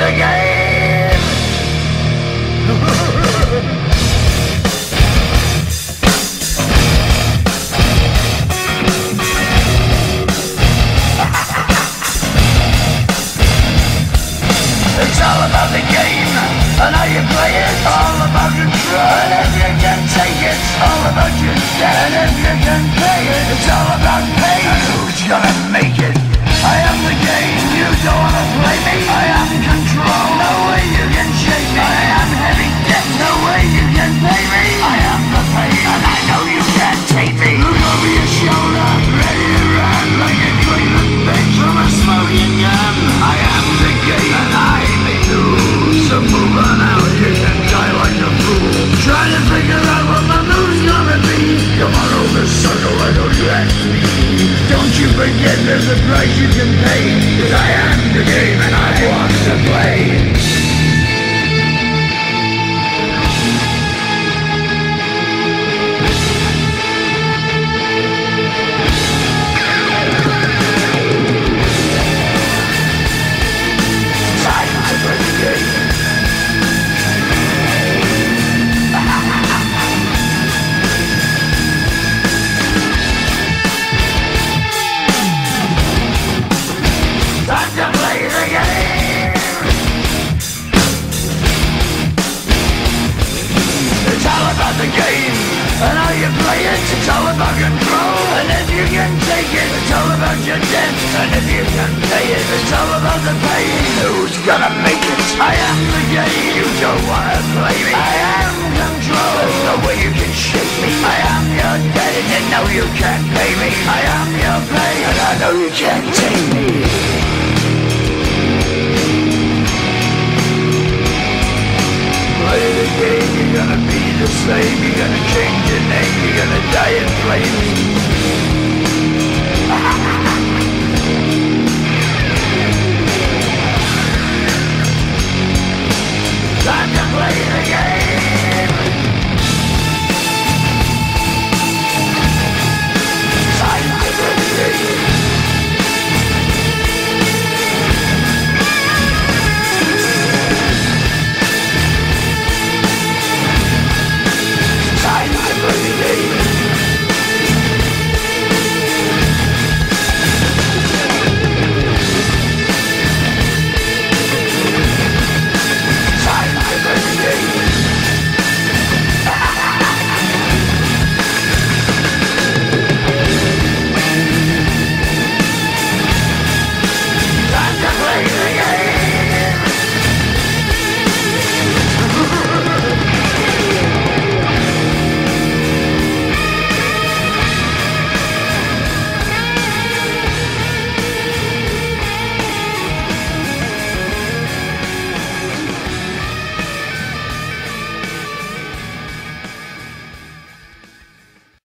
the game. It's all about the game and how you play it. All about control, and if you can take it, it's all about your debt. And if you can pay it, it's all about pain. And who's gonna make it? I am the game, you don't wanna play me. I am control, no way you can shake me. I am heavy debt, no way you can pay me. I am the pain, and I know you can't take me. Look over your shoulder, ready to run like a Cleveland bitch from a smoking gun. I am the game, and I may lose. So move on out, you can die like a fool. Trying to figure out what my move's gonna be. Come on over, circle, I know you ask me. Don't you forget there's a price you can pay. 'Cause I am the game and I want to play. And how you play it, it's all about control. And if you can take it, it's all about your debt. And if you can pay it, it's all about the pain. Who's gonna make it? I am the game, you don't wanna play me. I am control, there's no way you can shake me. I am your debt and you know you can't pay me. I am your pain and I know you can't take me. Play the game, you're gonna be the same. You're gonna change your name.